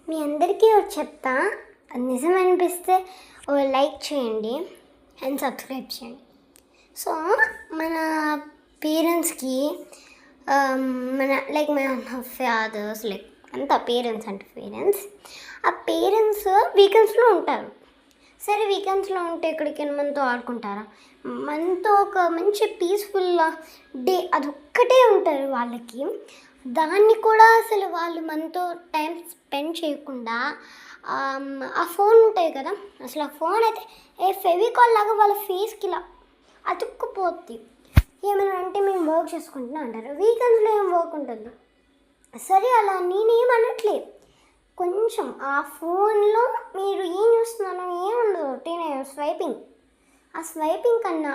మీ అందరికీ ఒకటి చెప్తా, అది నిజం అనిపిస్తే ఓ లైక్ చేయండి అండ్ సబ్స్క్రైబ్ చేయండి. సో మన పేరెంట్స్కి మన ఫాదర్స్ అంతా పేరెంట్స్ అంటే ఆ పేరెంట్స్ వీకెండ్స్లో ఉంటారు. సరే వీకెండ్స్లో ఉంటే ఎక్కడికైనా మనతో ఆడుకుంటారా? మనతో ఒక మంచి పీస్ఫుల్ డే అదొక్కటే ఉంటారు వాళ్ళకి. దాన్ని కూడా అసలు వాళ్ళు మనతో టైం స్పెండ్ చేయకుండా ఆ ఫోన్ ఉంటాయి కదా, అసలు ఆ ఫోన్ అయితే ఫెవికాల్ లాగా వాళ్ళ ఫేస్కి ఇలా అతుక్కుపోద్ది. ఏమైనా అంటే మేము వర్క్ చేసుకుంటున్నా అంటారు. వీకెండ్స్లో ఏం వర్క్ ఉంటుంది? సరే అలా నేనేమనట్లేదు. కొంచెం ఆ ఫోన్లో మీరు ఏం చూస్తున్నారో ఏముండదు, స్వైపింగ్. ఆ స్వైపింగ్ కన్నా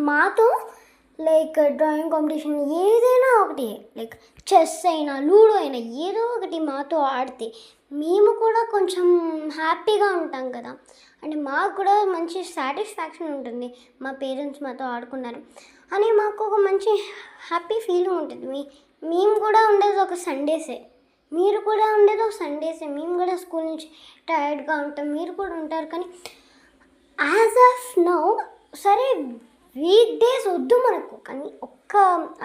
మాతో డ్రాయింగ్ కాంపిటీషన్ ఏదైనా ఒకటి, చెస్ అయినా లూడో అయినా ఏదో ఒకటి మాతో ఆడితే మేము కూడా కొంచెం హ్యాపీగా ఉంటాం కదా. అంటే మాకు కూడా మంచి సాటిస్ఫాక్షన్ ఉంటుంది, మా పేరెంట్స్ మాతో ఆడుకున్నారు అని మాకు ఒక మంచి హ్యాపీ ఫీలింగ్ ఉంటుంది. మేము కూడా ఉండేది ఒక సండేసే, మీరు కూడా ఉండేది ఒక సండేసే. మేము కూడా స్కూల్ నుంచి టైర్డ్గా ఉంటాం, మీరు కూడా ఉంటారు. కానీ యాజ్ ఆఫ్ నౌ సరే వీక్ డేస్ వద్దు మనకు, కానీ ఒక్క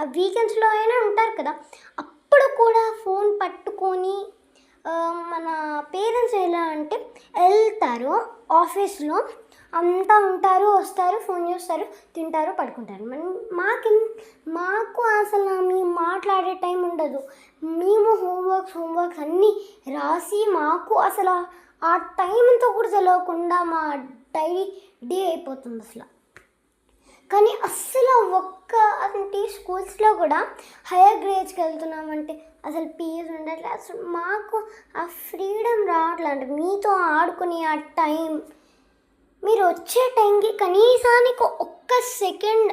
ఆ వీకెండ్స్లో అయినా ఉంటారు కదా, అప్పుడు కూడా ఫోన్ పట్టుకొని మన పేరెంట్స్ ఎలా అంటే వెళ్తారు, ఆఫీస్లో అంతా ఉంటారు, వస్తారు, ఫోన్ చూస్తారు, తింటారు, పడుకుంటారు. మాకు అసలు మేము మాట్లాడే టైం ఉండదు. మేము హోంవర్క్స్ అన్నీ రాసి మాకు అసలు ఆ టైంతో కూడా తెలియకుండా మా డైలీ డే అయిపోతుంది అసలు. కానీ అస్సలు అంటే స్కూల్స్లో కూడా హైయర్ గ్రేడ్స్కి వెళ్తున్నామంటే అసలు పీస్ ఉండట్లేదు. అసలు మాకు ఆ ఫ్రీడమ్ రావట్లేదు. అంటే మీతో ఆడుకుని ఆ టైం, మీరు వచ్చే టైంకి కనీసానికి ఒక్క సెకండ్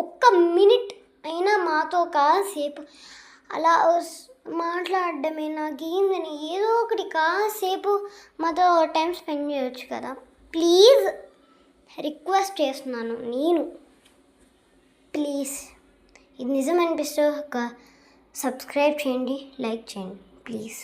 ఒక్క మినిట్ అయినా మాతో కాసేపు అలా మాట్లాడడమైనా గేమ్స్ అని ఏదో ఒకటి కాసేపు మాతో టైం స్పెండ్ చేయొచ్చు కదా. ప్లీజ్ రిక్వెస్ట్ చేస్తున్నాను నేను, ప్లీజ్ ఇది నిజం అనిపిస్తే ఒక సబ్స్క్రైబ్ చేయండి, లైక్ చేయండి ప్లీజ్.